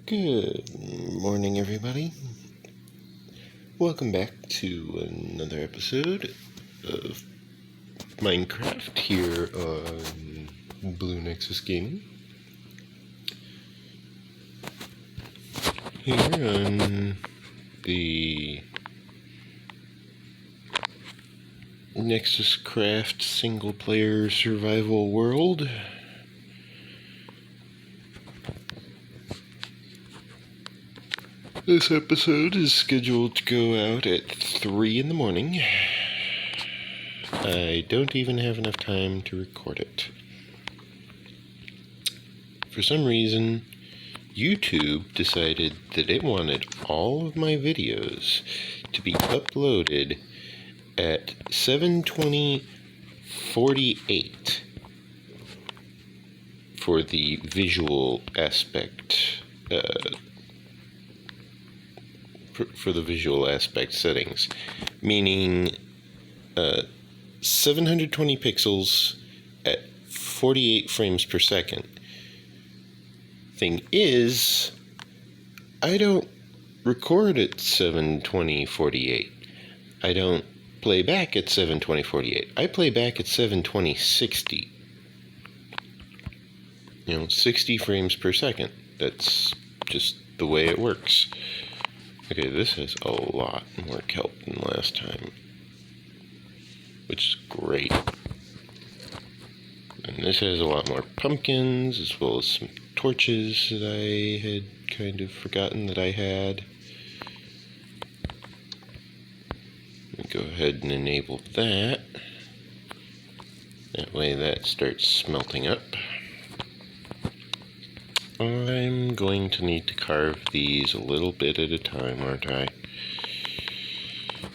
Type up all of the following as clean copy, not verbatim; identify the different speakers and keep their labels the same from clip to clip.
Speaker 1: Good morning, everybody. Welcome back to another episode of Minecraft here on Blue Nexus Gaming. Here on the NexusCraft single-player survival world. This episode is scheduled to go out at 3 in the morning. I don't even have enough time to record it. For some reason, YouTube decided that it wanted all of my videos to be uploaded at 720/48 for the visual aspect for the visual aspect settings, meaning 720 pixels at 48 frames per second. Thing is, I don't record at 720/48. I don't play back at 720/48. I play back at 720/60. 60 frames per second. That's just the way it works. Okay, this has a lot more kelp than last time, which is great. And this has a lot more pumpkins, as well as some torches that I had kind of forgotten that I had. Let me go ahead and enable that. That way that starts smelting up. I'm going to need to carve these a little bit at a time, aren't I?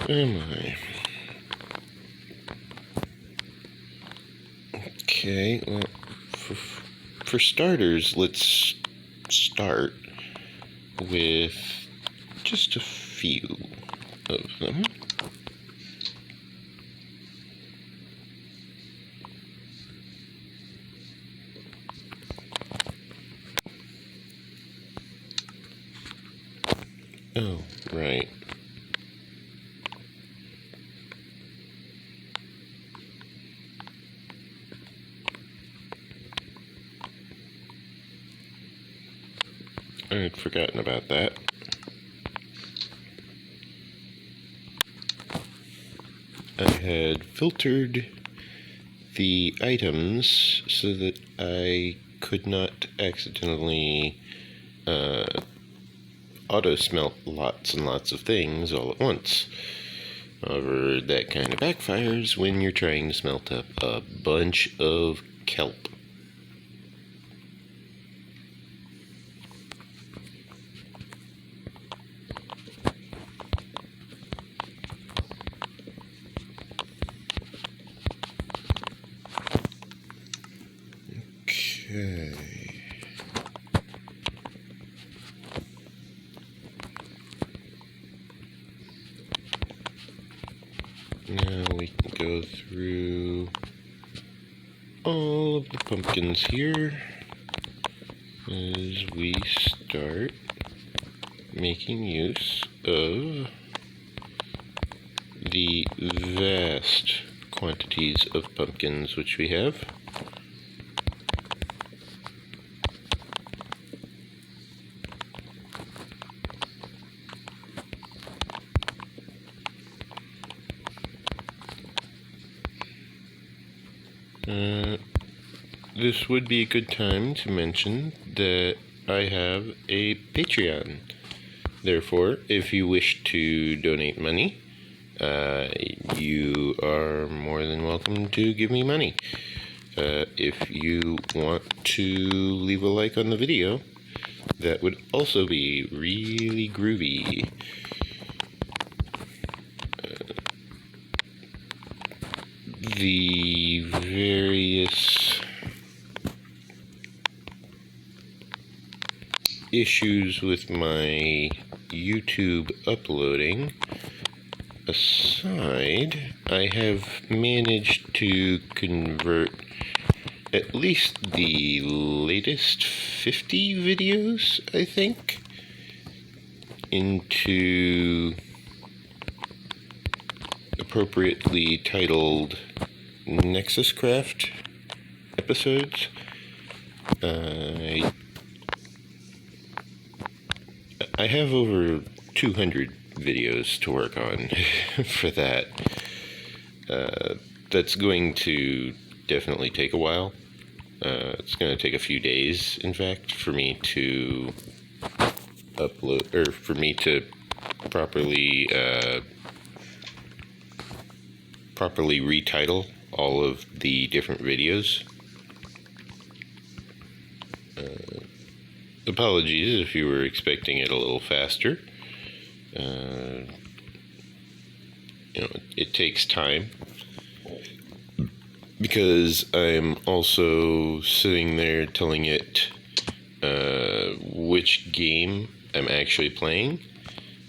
Speaker 1: Am I? Okay, well, for starters, let's start with just a few of them. Oh, right. I had forgotten about that. I had filtered the items so that I could not accidentally auto-smelt lots and lots of things all at once. However, that kind of backfires when you're trying to smelt up a bunch of kelp. Okay. Now we can go through all of the pumpkins here as we start making use of the vast quantities of pumpkins which we have. This would be a good time to mention that I have a Patreon. Therefore, if you wish to donate money, you are more than welcome to give me money. If you want to leave a like on the video, that would also be really groovy. The various issues with my YouTube uploading aside, I have managed to convert at least the latest 50 videos, I think, into appropriately titled NexusCraft episodes. I have over 200 videos to work on for that. That's going to definitely take a while. It's going to take a few days, in fact, for me to upload, or for me to properly retitle all of the different videos. Apologies if you were expecting it a little faster. It takes time, because I'm also sitting there telling it which game I'm actually playing,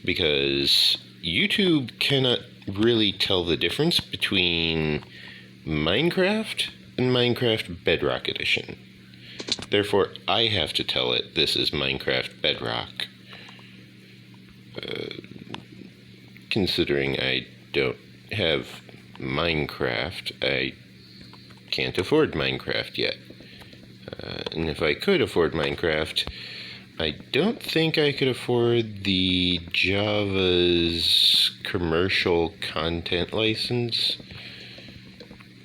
Speaker 1: because YouTube cannot really tell the difference between Minecraft and Minecraft Bedrock Edition. Therefore, I have to tell it this is Minecraft Bedrock. Considering I don't have Minecraft, I can't afford Minecraft yet. And if I could afford Minecraft, I don't think I could afford the Java's commercial content license.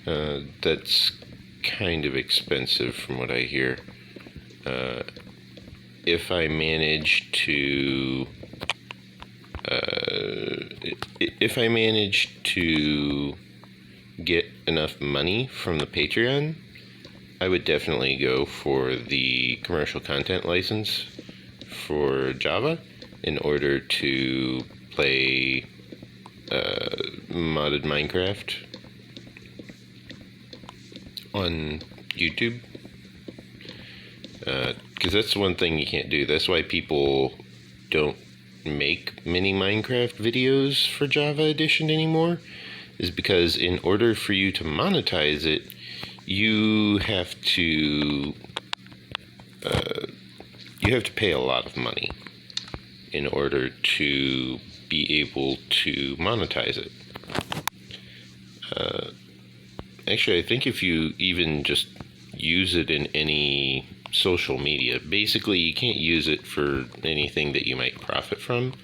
Speaker 1: That's kind of expensive from what I hear. If I manage to get enough money from the Patreon, I would definitely go for the commercial content license for Java in order to play modded Minecraft on YouTube. Because that's one thing you can't do. That's why people don't make mini Minecraft videos for Java Edition anymore, is because in order for you to monetize it, you have to pay a lot of money in order to be able to monetize it. Actually, I think if you even just use it in any social media, basically you can't use it for anything that you might profit from.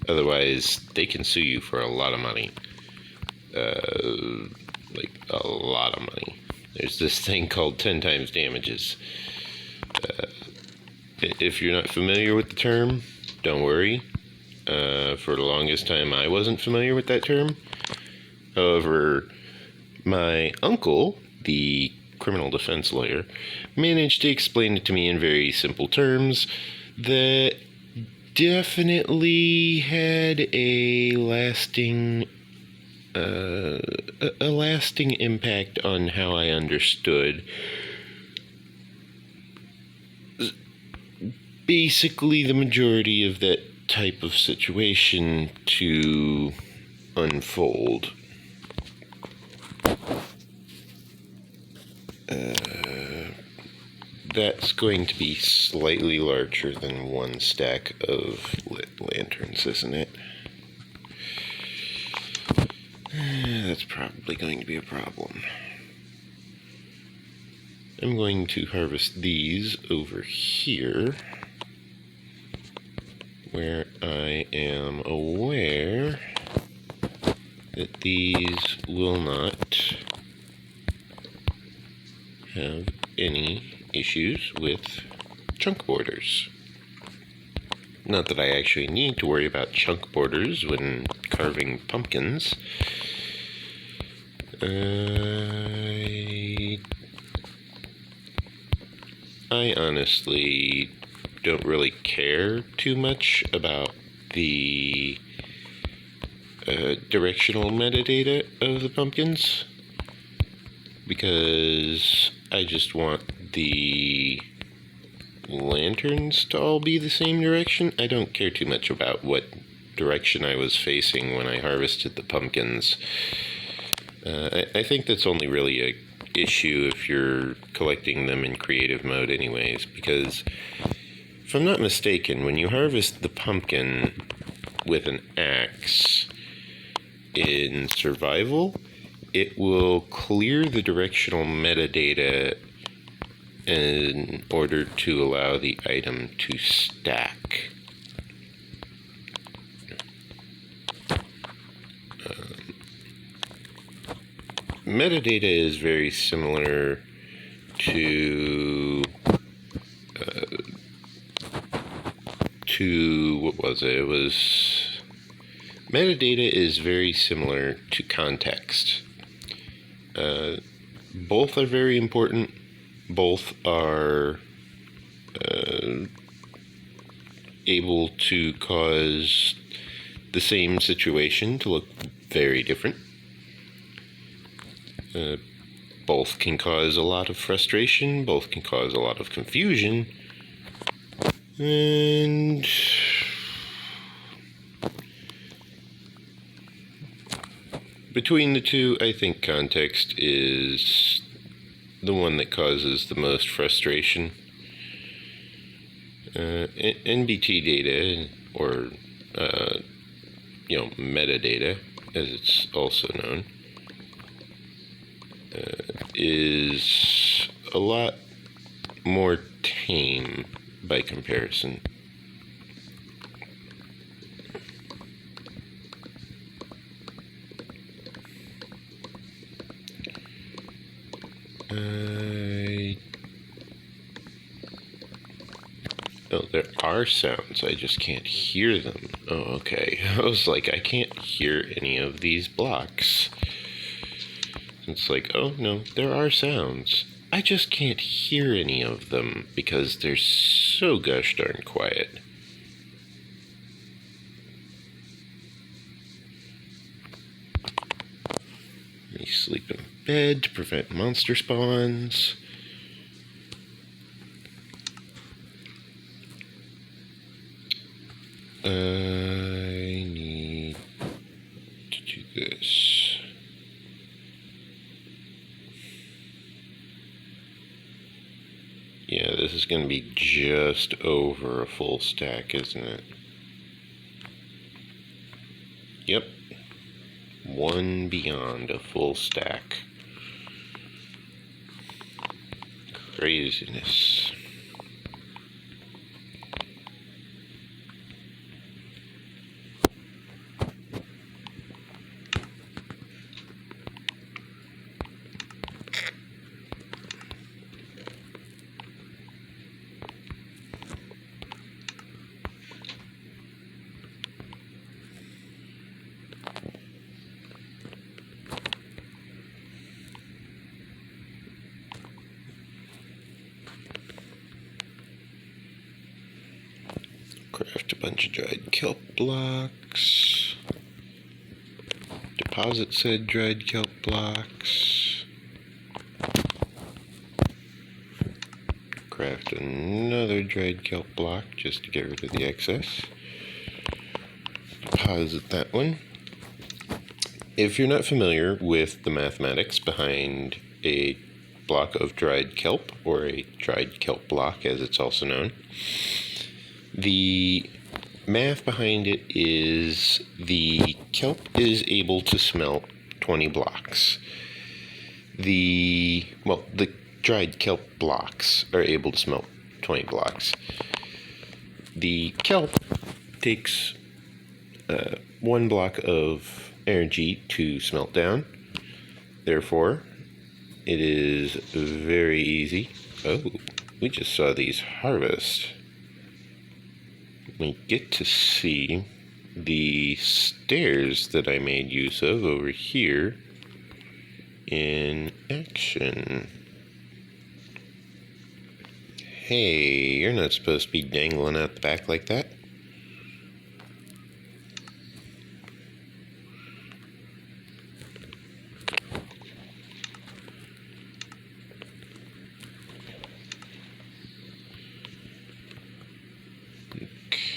Speaker 1: Otherwise, they can sue you for a lot of money. Like a lot of money. There's this thing called 10 times damages. If you're not familiar with the term, don't worry. For the longest time, I wasn't familiar with that term. However, my uncle, the criminal defense lawyer, managed to explain it to me in very simple terms that definitely had a lasting impact on how I understood basically the majority of that type of situation to unfold. That's going to be slightly larger than one stack of lit lanterns, isn't it? That's probably going to be a problem. I'm going to harvest these over here, where I am aware that these will not have any issues with chunk borders. Not that I actually need to worry about chunk borders when carving pumpkins. I honestly don't really care too much about the directional metadata of the pumpkins, because I just want the lanterns to all be the same direction. I don't care too much about what direction I was facing when I harvested the pumpkins. I think that's only really a issue if you're collecting them in creative mode anyways, because if I'm not mistaken, when you harvest the pumpkin with an axe in survival, it will clear the directional metadata in order to allow the item to stack. Metadata is very similar to what was it? It was metadata is very similar to context. Both are very important. Both are able to cause the same situation to look very different. Both can cause a lot of frustration, both can cause a lot of confusion, and between the two, I think context is the one that causes the most frustration. NBT data, or metadata, as it's also known, is a lot more tame by comparison. Oh, there are sounds, I just can't hear them. Oh, okay. I was like, I can't hear any of these blocks. It's like, oh no, there are sounds. I just can't hear any of them because they're so gosh darn quiet. Let me sleep in bed to prevent monster spawns. I need to do this. Yeah, this is going to be just over a full stack, isn't it? Yep. One beyond a full stack. Craziness. Craft a bunch of dried kelp blocks. Deposit said dried kelp blocks. Craft another dried kelp block just to get rid of the excess. Deposit that one. If you're not familiar with the mathematics behind a block of dried kelp, or a dried kelp block as it's also known, the math behind it is the kelp is able to smelt 20 blocks. The dried kelp blocks are able to smelt 20 blocks. The kelp takes 1 block of energy to smelt down. Therefore, it is very easy. Oh, we just saw these harvest. We get to see the stairs that I made use of over here in action. Hey, you're not supposed to be dangling out the back like that.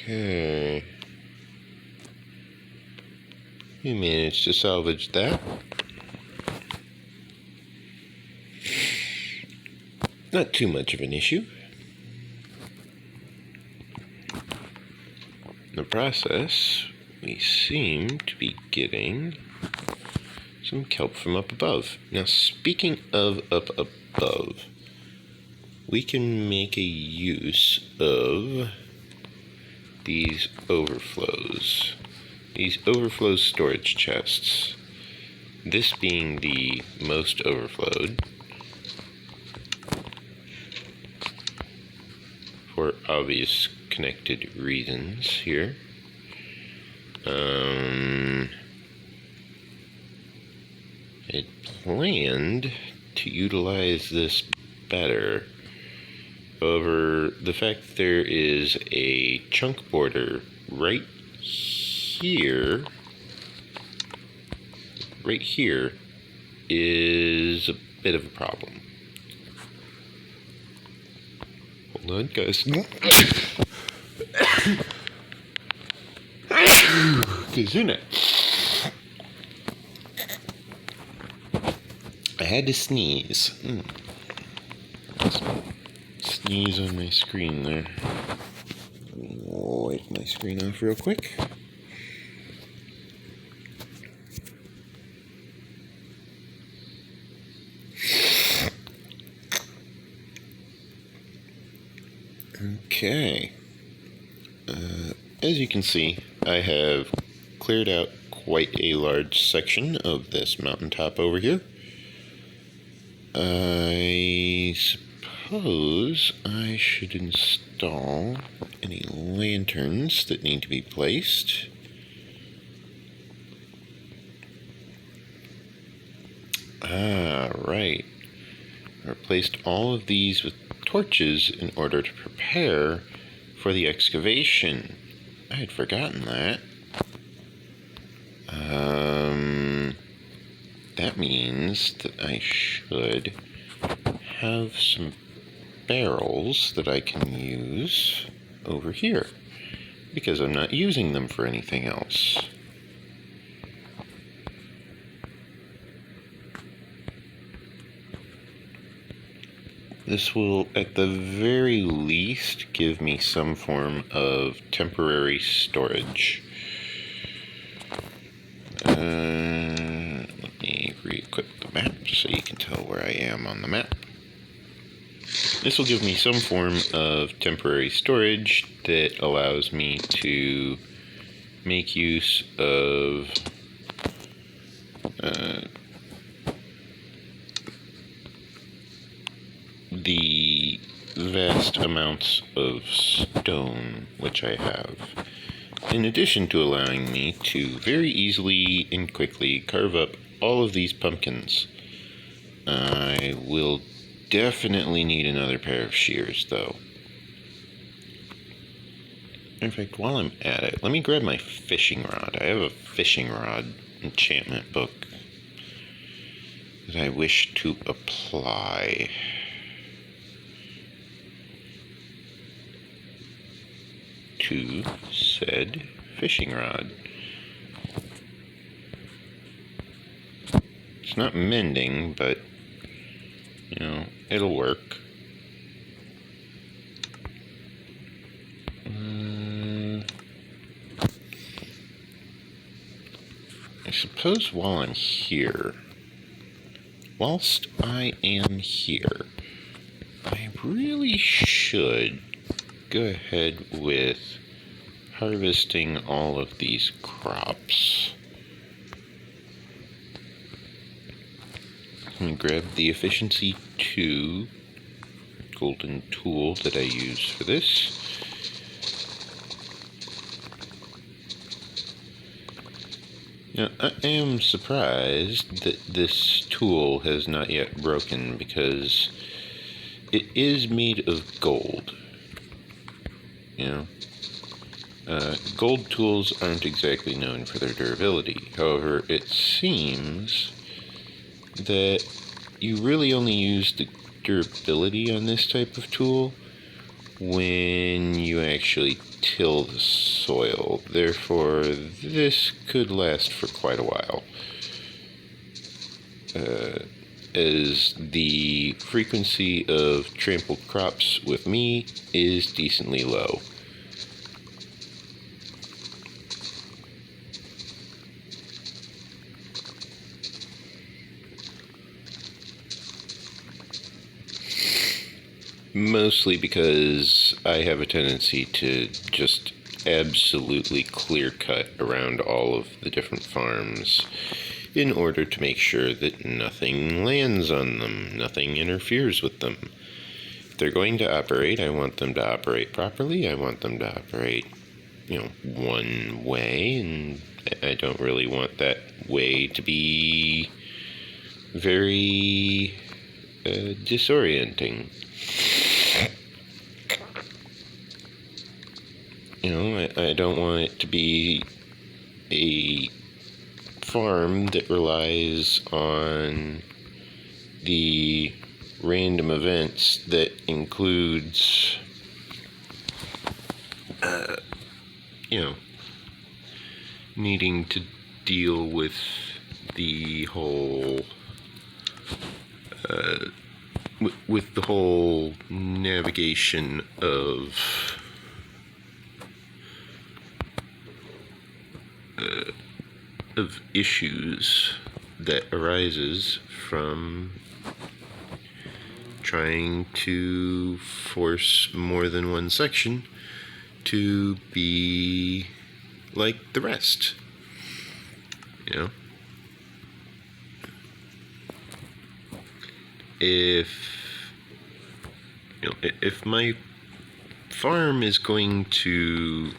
Speaker 1: Okay. We managed to salvage that. Not too much of an issue. In the process, we seem to be getting some kelp from up above. Now, speaking of up above, we can make a use of these overflows. These overflow storage chests. This being the most overflowed, for obvious connected reasons here. I planned to utilize this better. However, the fact that there is a chunk border right here is a bit of a problem. Hold on, guys. Kazuna. I had to sneeze. Sneeze on my screen there. Wipe my screen off real quick. Okay. As you can see, I have cleared out quite a large section of this mountaintop over here. I suppose I should install any lanterns that need to be placed. Right. I replaced all of these with torches in order to prepare for the excavation. I had forgotten that. That means that I should have some barrels that I can use over here, because I'm not using them for anything else. This will, at the very least, give me some form of temporary storage. Let me re-equip the map so you can tell where I am on the map. This will give me some form of temporary storage that allows me to make use of the vast amounts of stone which I have, in addition to allowing me to very easily and quickly carve up all of these pumpkins. I will definitely need another pair of shears, though. In fact, while I'm at it, let me grab my fishing rod. I have a fishing rod enchantment book that I wish to apply. To said fishing rod. It's not mending, but you know, it'll work. I suppose whilst I am here, I really should go ahead with harvesting all of these crops. I'm going to grab the efficiency 2 golden tool that I use for this. Now, I am surprised that this tool has not yet broken, because it is made of gold. You know, gold tools aren't exactly known for their durability. However, it seems that you really only use the durability on this type of tool when you actually till the soil. Therefore, this could last for quite a while. as the frequency of trampled crops with me is decently low. Mostly because I have a tendency to just absolutely clear cut around all of the different farms in order to make sure that nothing lands on them, nothing interferes with them. If they're going to operate, I want them to operate properly. I want them to operate, one way, and I don't really want that way to be very disorienting. I don't want it to be a farm that relies on the random events that includes, needing to deal with the whole, with the whole navigation of issues that arises from trying to force more than one section to be like the rest. If my farm is going to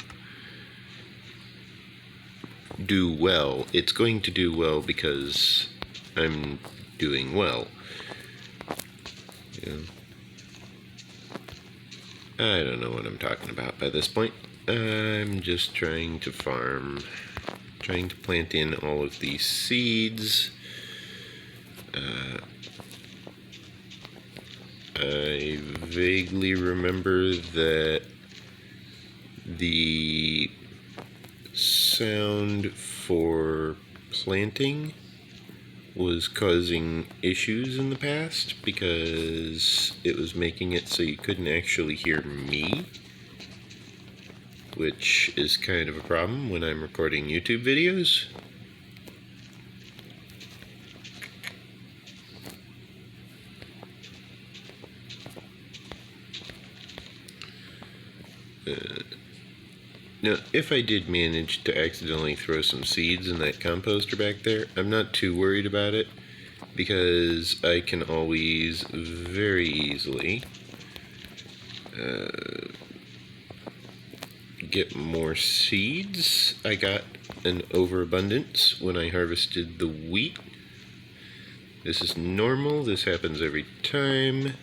Speaker 1: do well, it's going to do well because I'm doing well. I don't know what I'm talking about by this point. I'm just trying to farm, trying to plant in all of these seeds. I vaguely remember that the sound for planting was causing issues in the past because it was making it so you couldn't actually hear me, which is kind of a problem when I'm recording YouTube videos. Now, if I did manage to accidentally throw some seeds in that composter back there, I'm not too worried about it because I can always very easily get more seeds. I got an overabundance when I harvested the wheat. This is normal. This happens every time.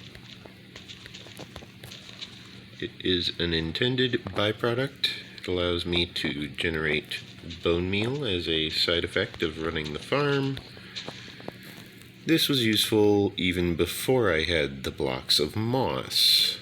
Speaker 1: It is an intended byproduct. It allows me to generate bone meal as a side effect of running the farm. This was useful even before I had the blocks of moss.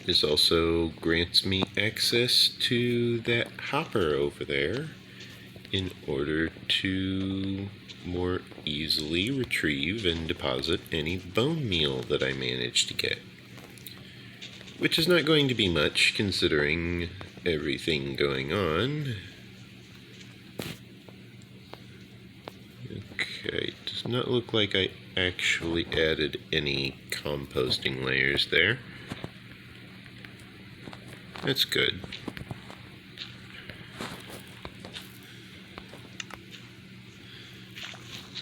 Speaker 1: This also grants me access to that hopper over there in order to more easily retrieve and deposit any bone meal that I manage to get. Which is not going to be much considering everything going on. Okay, it does not look like I actually added any composting layers there. That's good.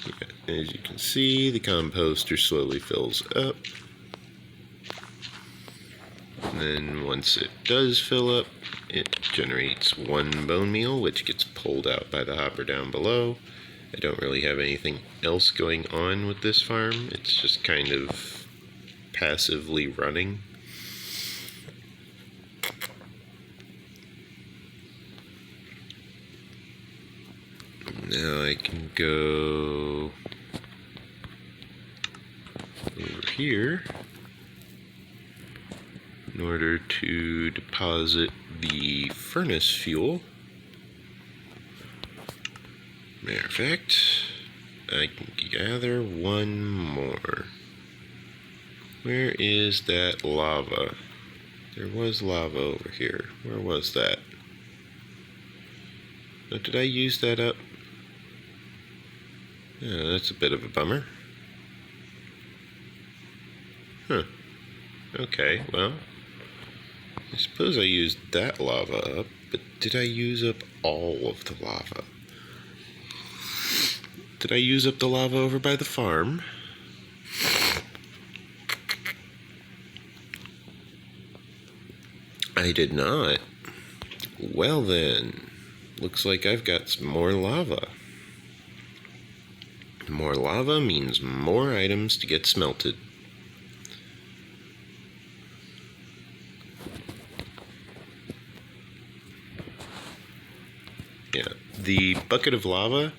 Speaker 1: Yeah, as you can see, the composter slowly fills up. And then once it does fill up, it generates one bone meal, which gets pulled out by the hopper down below. I don't really have anything else going on with this farm. It's just kind of passively running. Now I can go over here in order to deposit the furnace fuel. Matter of fact, I can gather one more. Where is that lava? There was lava over here. Where was that? Oh, did I use that up? Oh, that's a bit of a bummer. Huh. Okay, well, I suppose I used that lava up, but did I use up all of the lava? Did I use up the lava over by the farm? I did not. Well then, looks like I've got some more lava. More lava means more items to get smelted. Yeah, the bucket of lava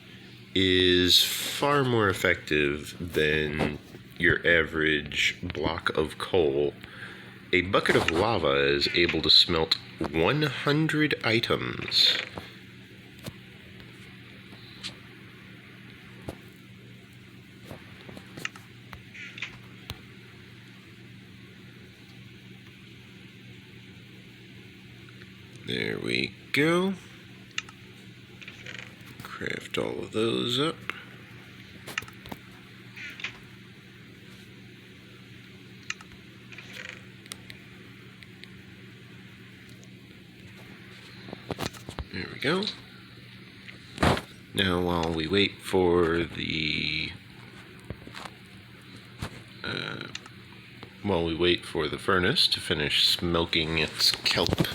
Speaker 1: is far more effective than your average block of coal. A bucket of lava is able to smelt 100 items. There we go. Craft all of those up. There we go. Now while we wait for the furnace to finish smoking its kelp,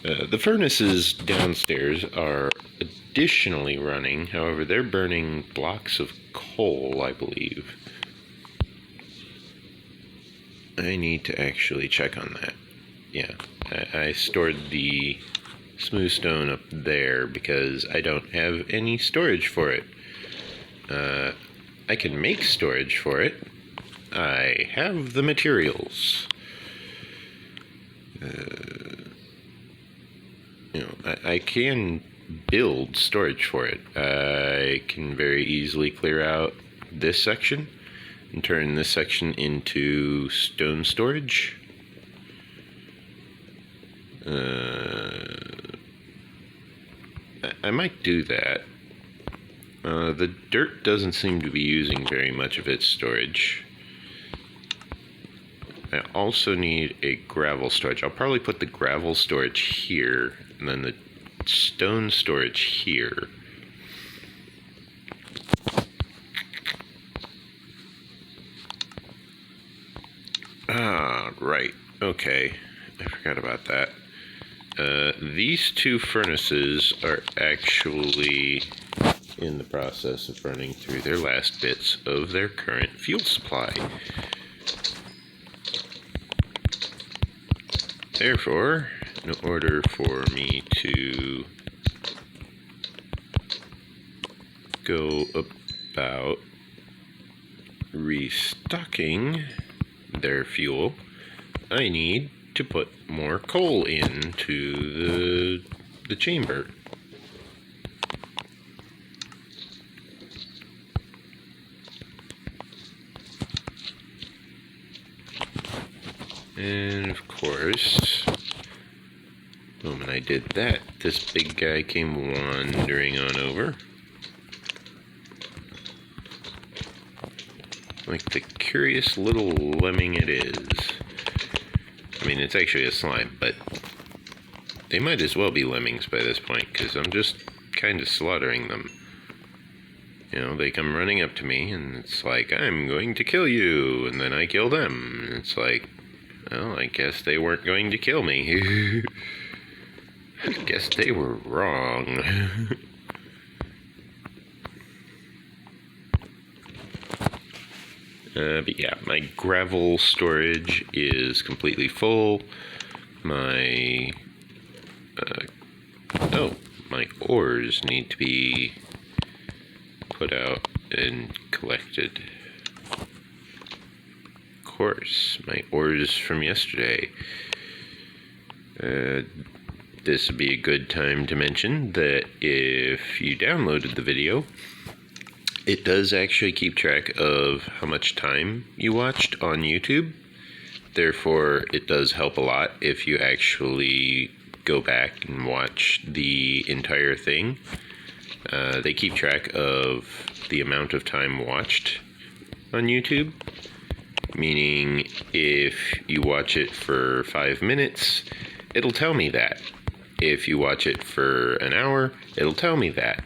Speaker 1: the furnaces downstairs are additionally running. However, they're burning blocks of coal, I believe. I need to actually check on that. Yeah, I stored the smooth stone up there because I don't have any storage for it. I can make storage for it. I have the materials. I can build storage for it. I can very easily clear out this section and turn this section into stone storage. I might do that. The dirt doesn't seem to be using very much of its storage. I also need a gravel storage. I'll probably put the gravel storage here, and then the stone storage here. Ah, right. Okay. I forgot about that. These two furnaces are actually in the process of running through their last bits of their current fuel supply. Therefore, in order for me to go about restocking their fuel, I need to put more coal into the chamber. And of course, the moment I did that, this big guy came wandering on over. Like the curious little lemming it is. I mean, it's actually a slime, but they might as well be lemmings by this point, because I'm just kind of slaughtering them. You know, they come running up to me, and it's like, I'm going to kill you, and then I kill them. And it's like, well, I guess they weren't going to kill me. I guess they were wrong. But yeah, my gravel storage is completely full. My my ores need to be put out and collected. Of course, my ores from yesterday. This would be a good time to mention that if you downloaded the video, it does actually keep track of how much time you watched on YouTube. Therefore, it does help a lot if you actually go back and watch the entire thing. They keep track of the amount of time watched on YouTube, meaning if you watch it for 5 minutes, it'll tell me that. If you watch it for an hour, it'll tell me that.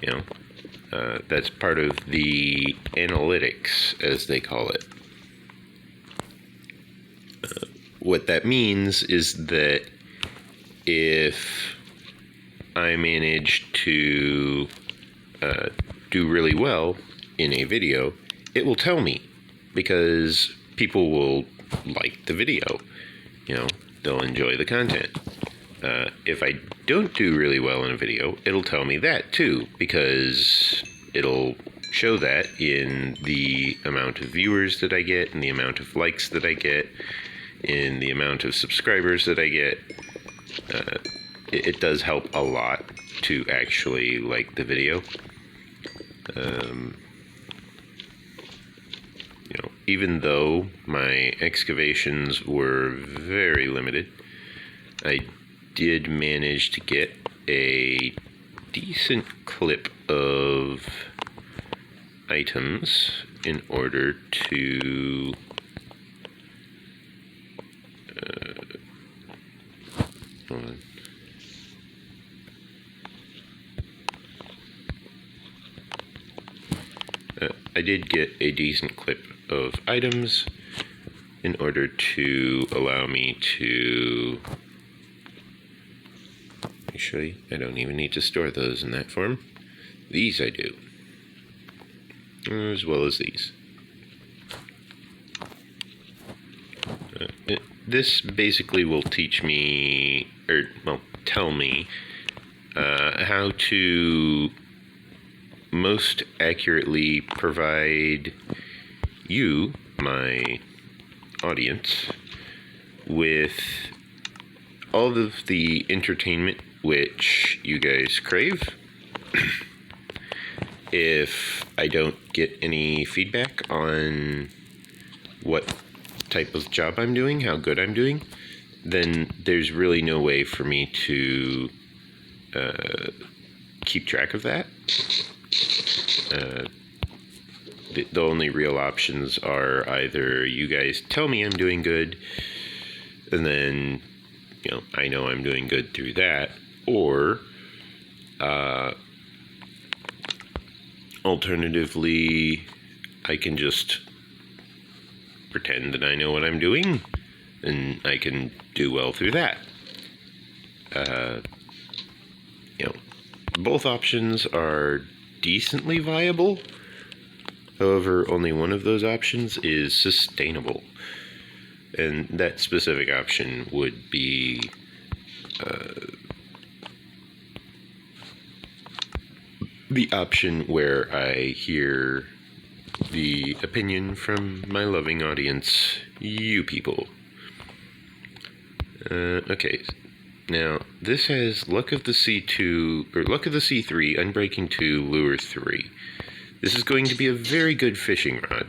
Speaker 1: You know, that's part of the analytics, as they call it. What that means is that if I manage to do really well in a video, it will tell me, because people will like the video. You know, they'll enjoy the content. If I don't do really well in a video, it'll tell me that too, because it'll show that in the amount of viewers that I get, and the amount of likes that I get, in the amount of subscribers that I get. It does help a lot to actually like the video. You know, even though my excavations were very limited, I did manage to get a decent clip of items in order to hold on. I did get a decent clip of items in order to allow me to... Actually, I don't even need to store those in that form. These I do, as well as these. This basically will teach me, or well, tell me how to most accurately provide you, my audience, with all of the entertainment which you guys crave. If I don't get any feedback on what type of job I'm doing, how good I'm doing, then there's really no way for me to keep track of that. The only real options are either you guys tell me I'm doing good, and then, you know, I know I'm doing good through that, or alternatively, I can just pretend that I know what I'm doing, and I can do well through that. You know, both options are decently viable. However, only one of those options is sustainable, and that specific option would be the option where I hear the opinion from my loving audience, you people. Okay, now this has Luck of the C2, or Luck of the C3, Unbreaking 2, Lure 3. This is going to be a very good fishing rod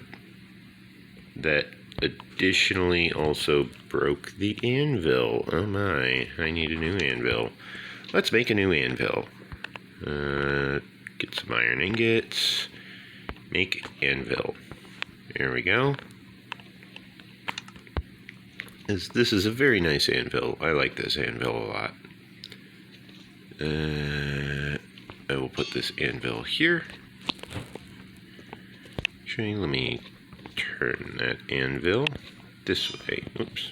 Speaker 1: that additionally also broke the anvil. Oh my, I need a new anvil. Let's make a new anvil. Get some iron ingots. Make anvil. There we go. This is a very nice anvil. I like this anvil a lot. I will put this anvil here. Actually, let me turn that anvil this way. Oops.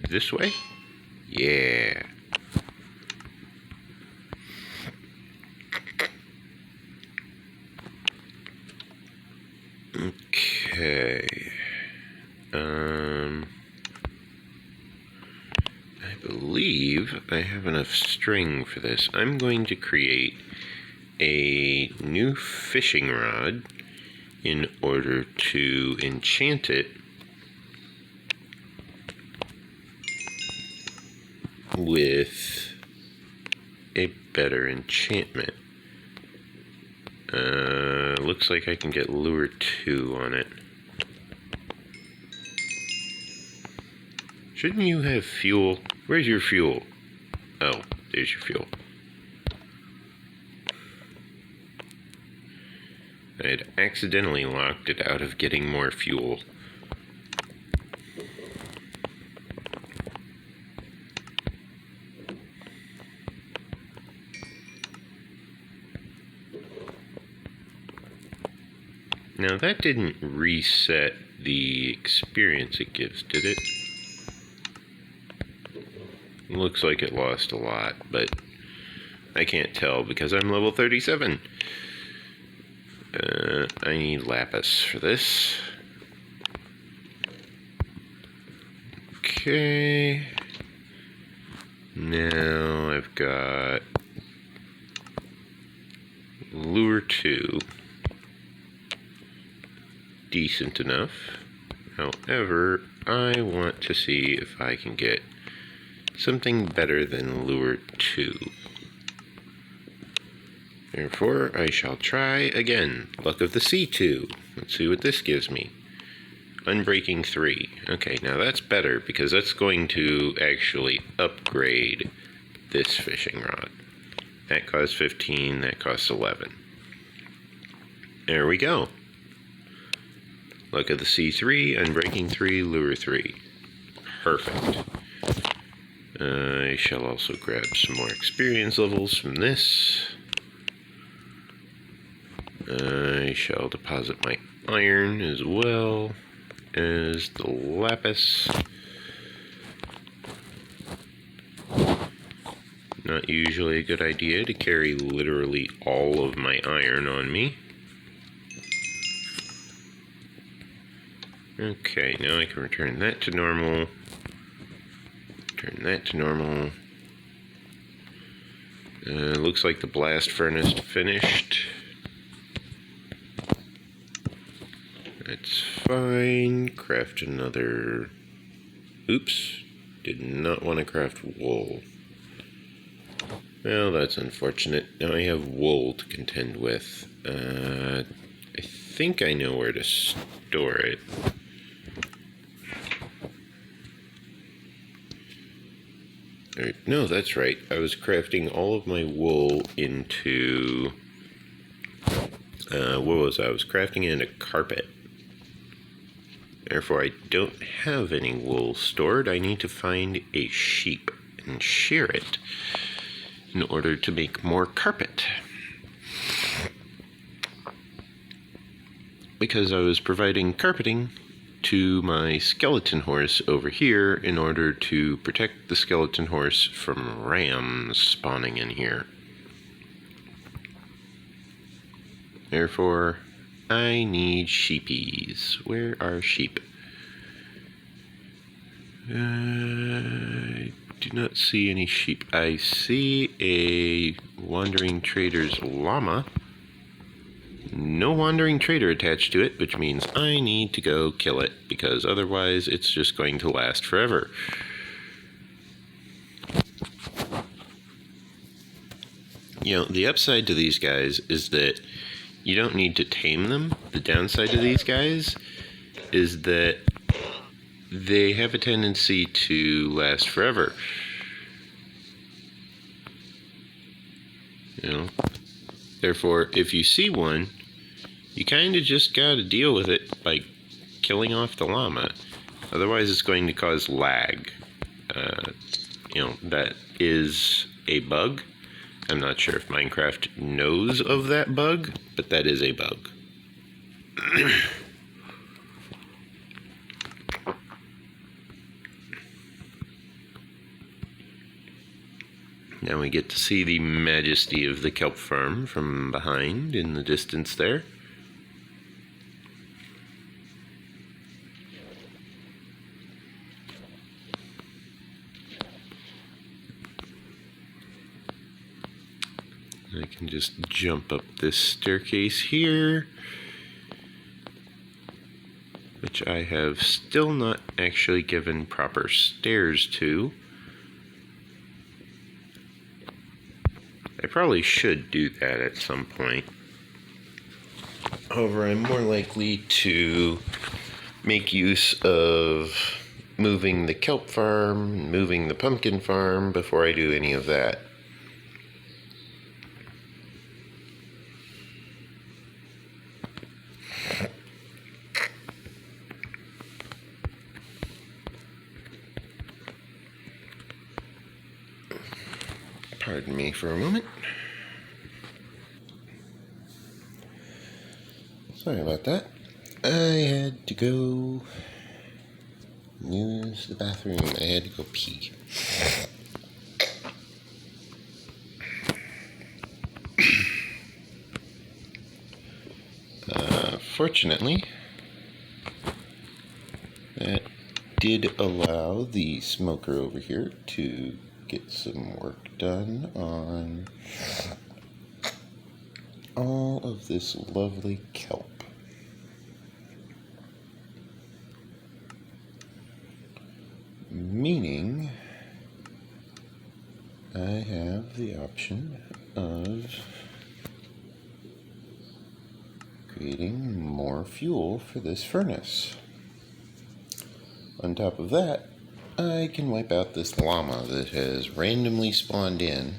Speaker 1: This way? Yeah. Okay. I have enough string for this, I'm going to create a new fishing rod in order to enchant it with a better enchantment. Looks like I can get lure 2 on it. Shouldn't you have fuel? Where's your fuel? Oh, there's your fuel. I had accidentally locked it out of getting more fuel. Now that didn't reset the experience it gives, did it? Looks like it lost a lot, but I can't tell because I'm level 37. I need lapis for this. Okay. Now I've got lure 2. Decent enough. However, I want to see if I can get something better than lure 2. Therefore, I shall try again. Luck of the Sea 2. Let's see what this gives me. Unbreaking 3. Okay, now that's better because that's going to actually upgrade this fishing rod. That costs 15, that costs 11. There we go. Luck of the Sea 3, Unbreaking 3, Lure 3. Perfect. I shall also grab some more experience levels from this. I shall deposit my iron as well as the lapis. Not usually a good idea to carry literally all of my iron on me. Okay, now I can return that to normal. Turn that to normal. Looks like the blast furnace finished. That's fine. Craft another. Oops. Did not want to craft wool. Well, that's unfortunate. Now I have wool to contend with. I think I know where to store it. No, that's right. I was crafting all of my wool into... what was I? I was crafting it into carpet. Therefore, I don't have any wool stored. I need to find a sheep and shear it in order to make more carpet. Because I was providing carpeting to my skeleton horse over here in order to protect the skeleton horse from rams spawning in here. Therefore, I need sheepies. Where are sheep? I do not see any sheep. I see a wandering trader's llama. No wandering trader attached to it, which means I need to go kill it, because otherwise it's just going to last forever. You know, the upside to these guys is that you don't need to tame them. The downside to these guys is that they have a tendency to last forever. You know, therefore, if you see one, you kind of just got to deal with it by killing off the llama. Otherwise, it's going to cause lag. You know, that is a bug. I'm not sure if Minecraft knows of that bug, but that is a bug. Now we get to see the majesty of the kelp farm from behind in the distance there. can just jump up this staircase here, which I have still not actually given proper stairs to. I probably should do that at some point. However, I'm more likely to make use of moving the kelp farm, moving the pumpkin farm before I do any of that. Pardon me for a moment. Sorry about that. I had to go use the bathroom. I had to go pee. Fortunately, that did allow the smoker over here to get some work done on all of this lovely kelp. Meaning, I have the option of creating more fuel for this furnace. On top of that, I can wipe out this llama that has randomly spawned in.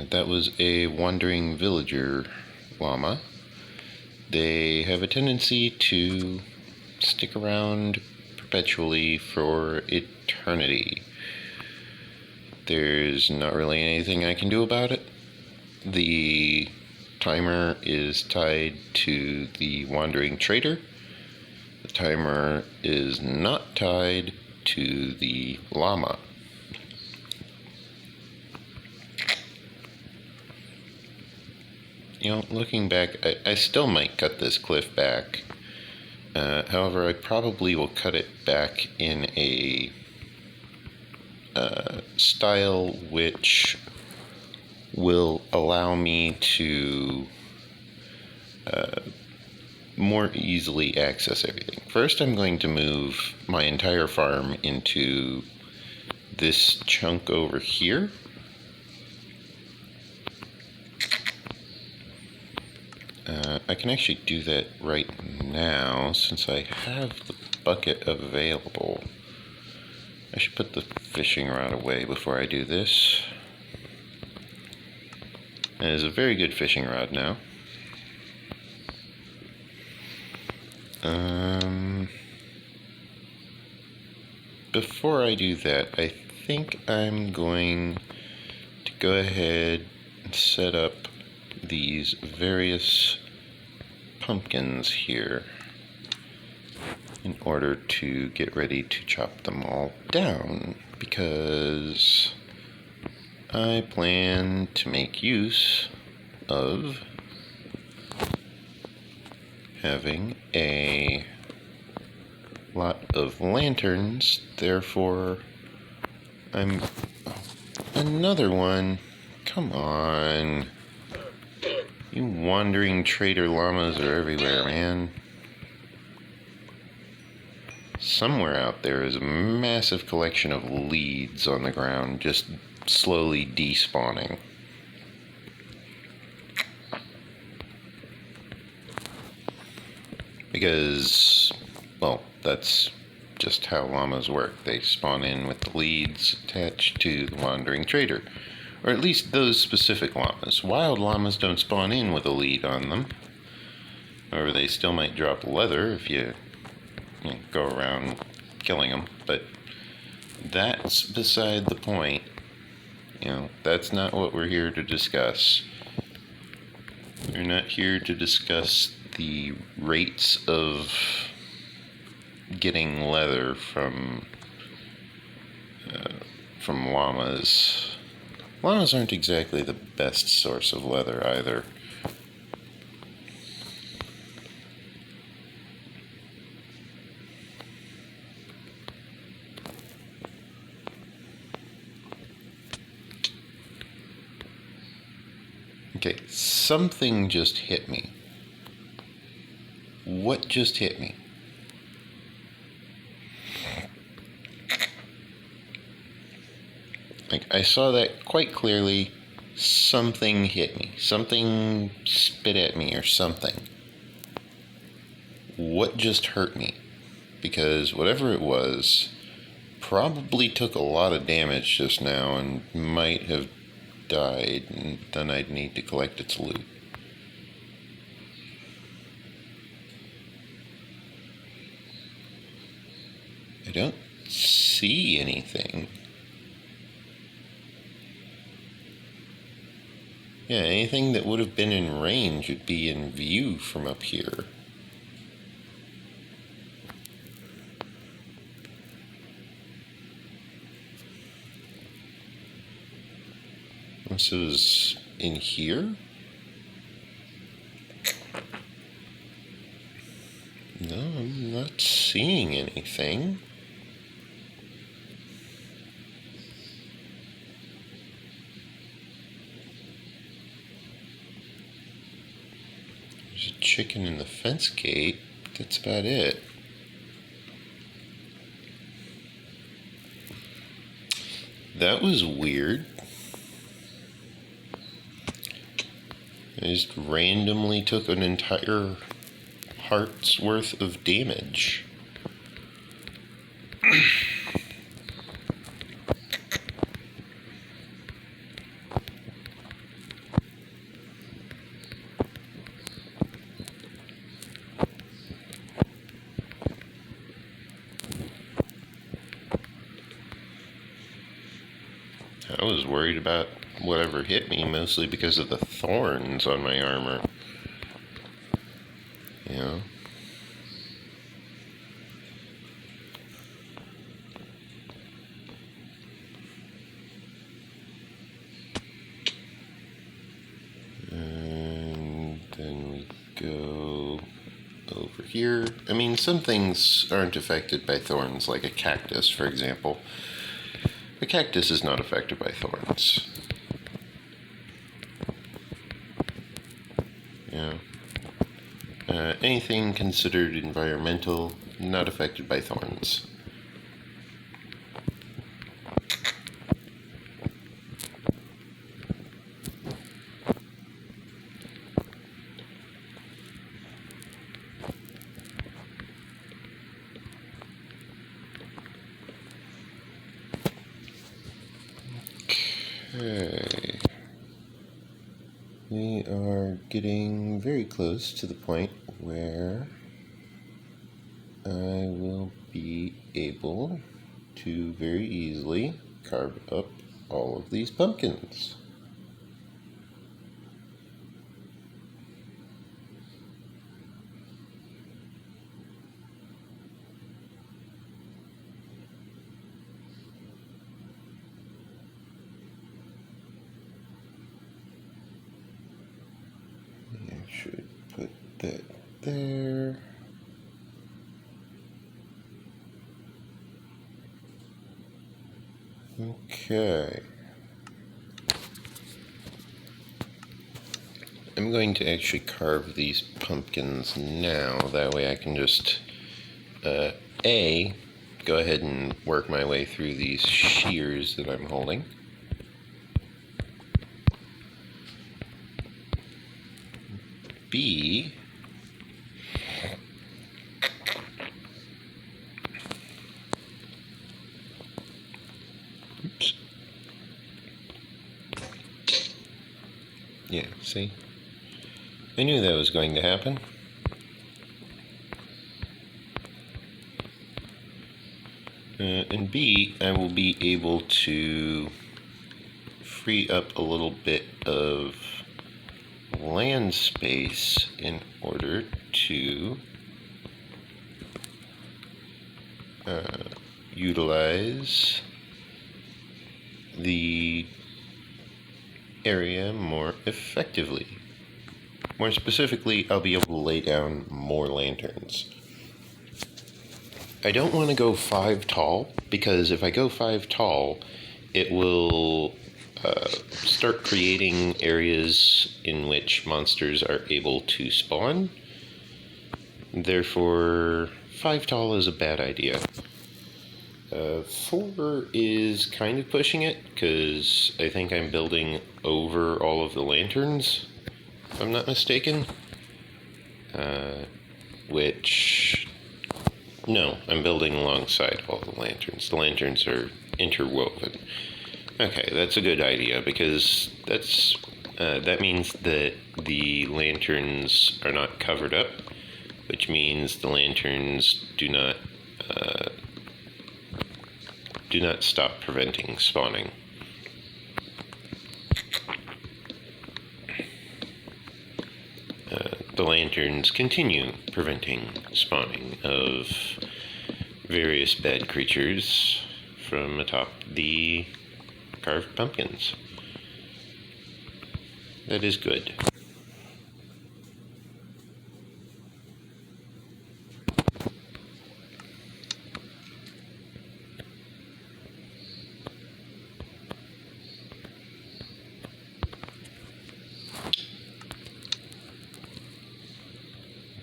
Speaker 1: That was a wandering villager llama. They have a tendency to stick around perpetually for eternity. There's not really anything I can do about it. The timer is tied to the wandering trader. The timer is not tied to the llama. You know, looking back, I still might cut this cliff back. However, I probably will cut it back in a style which will allow me to more easily access everything. First, I'm going to move my entire farm into this chunk over here. I can actually do that right now since I have the bucket available. I should put the fishing rod away before I do this. It is a very good fishing rod now. Before I do that, I think I'm going to go ahead and set up these various pumpkins here in order to get ready to chop them all down, because I plan to make use of having a lot of lanterns. Therefore, another one. Come on. You wandering trader llamas are everywhere, man. Somewhere out there is a massive collection of leads on the ground, just slowly despawning. Because, well, that's just how llamas work. They spawn in with the leads attached to the wandering trader. Or at least those specific llamas. Wild llamas don't spawn in with a lead on them. Or they still might drop leather if you go around killing them. But that's beside the point. That's not what we're here to discuss. We're not here to discuss the rates of getting leather from llamas. Llamas aren't exactly the best source of leather either. Okay, something just hit me. What just hit me? Like, I saw that quite clearly. Something hit me. Something spit at me or something. What just hurt me? Because whatever it was probably took a lot of damage just now and might have died, and then I'd need to collect its loot. I don't see anything. Yeah, anything that would have been in range would be in view from up here. Unless it was in here? No, I'm not seeing anything. There's a chicken in the fence gate. That's about it. That was weird. I just randomly took an entire heart's worth of damage. I was worried about whatever hit me, mostly because of the thorns on my armor. You know? And then we go over here. I mean, some things aren't affected by thorns, like a cactus, for example. A cactus is not affected by thorns. Yeah. Anything considered environmental, not affected by thorns. Okay. We are getting very close to the point where I will be able to very easily carve up all of these pumpkins. I should put that there. Okay. I'm going to actually carve these pumpkins now. That way I can just, A, go ahead and work my way through these shears that I'm holding. B, oops. Yeah, see? I knew that was going to happen. And B, I will be able to free up a little bit of land space in order to utilize the area more effectively. More specifically, I'll be able to lay down more lanterns. I don't want to go 5 tall, because if I go 5 tall, it will start creating areas in which monsters are able to spawn. Therefore, 5 tall is a bad idea. 4 is kind of pushing it, because I think I'm building over all of the lanterns, if I'm not mistaken. No, I'm building alongside all the lanterns. The lanterns are interwoven. Okay, that's a good idea, because that means that the lanterns are not covered up, which means the lanterns do not stop preventing spawning. The lanterns continue preventing spawning of various bad creatures from atop the carved pumpkins. That is good.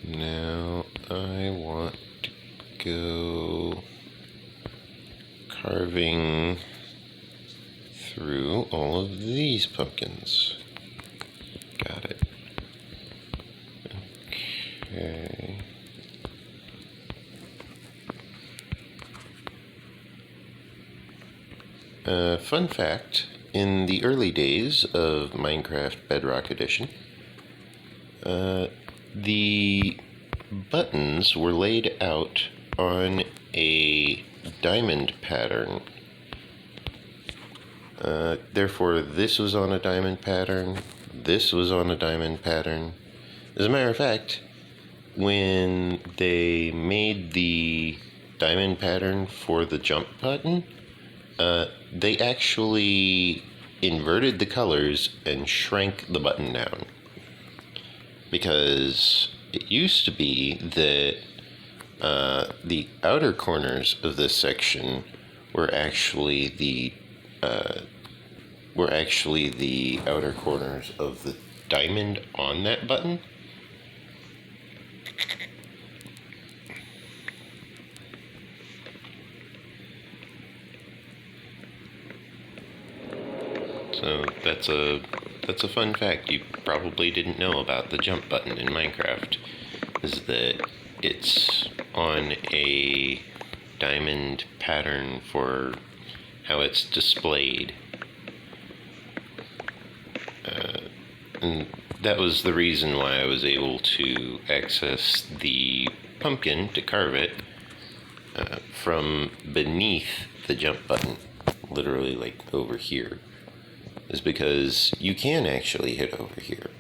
Speaker 1: Now I want to go carving through all of these pumpkins. Got it. Okay. Fun fact, in the early days of Minecraft Bedrock Edition, the buttons were laid out on a diamond pattern. Therefore, this was on a diamond pattern, this was on a diamond pattern. As a matter of fact, when they made the diamond pattern for the jump button, they actually inverted the colors and shrank the button down. Because it used to be that the outer corners of this section were actually the outer corners of the diamond on that button. So that's a fun fact you probably didn't know about the jump button in Minecraft, is that it's on a diamond pattern for how it's displayed. And that was the reason why I was able to access the pumpkin to carve it from beneath the jump button, literally like over here, is because you can actually hit over here.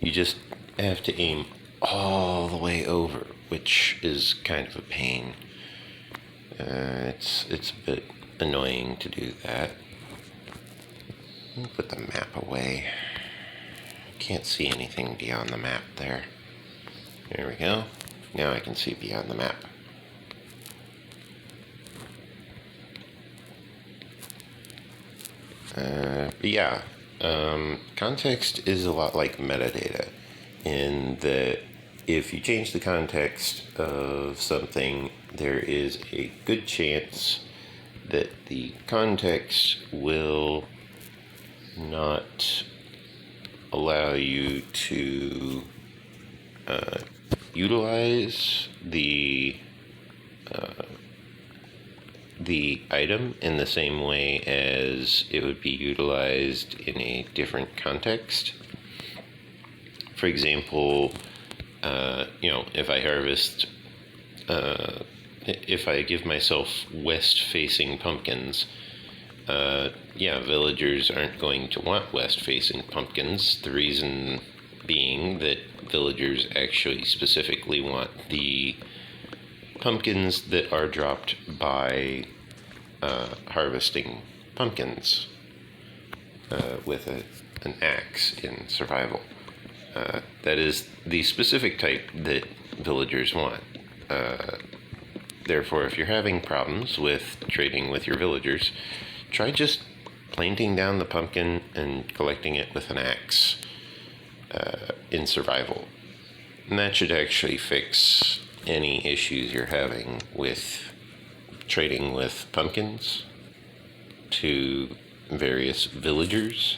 Speaker 1: You just have to aim all the way over, which is kind of a pain. It's a bit annoying to do that. Let me put the map away. Can't see anything beyond the map there. There we go. Now I can see beyond the map. Context is a lot like metadata, in that if you change the context of something, there is a good chance that the context will not allow you to utilize the item in the same way as it would be utilized in a different context. For example, if I harvest, if I give myself west-facing pumpkins, villagers aren't going to want west-facing pumpkins. The reason being that villagers actually specifically want the pumpkins that are dropped by harvesting pumpkins with an axe in survival. That is the specific type that villagers want. Therefore, if you're having problems with trading with your villagers, try just planting down the pumpkin and collecting it with an axe in survival. And that should actually fix any issues you're having with trading with pumpkins to various villagers.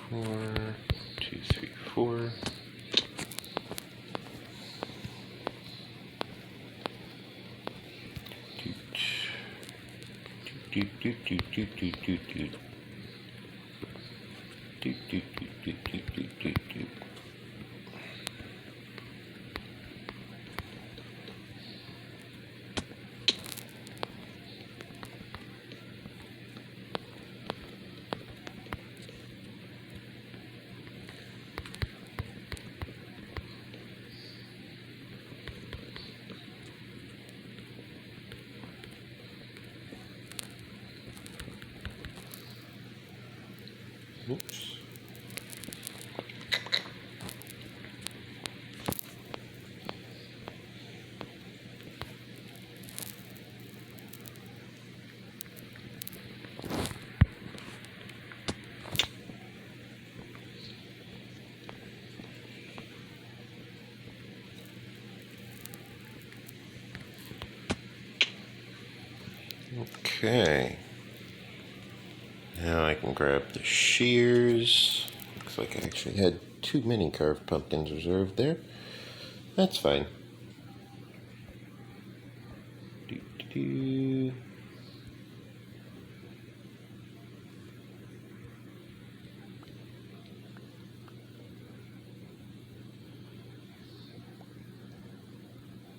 Speaker 1: Four, 2, 3, 4. Oops. Okay. Now I can grab the shears. Looks like I actually had too many carved pumpkins reserved there. That's fine.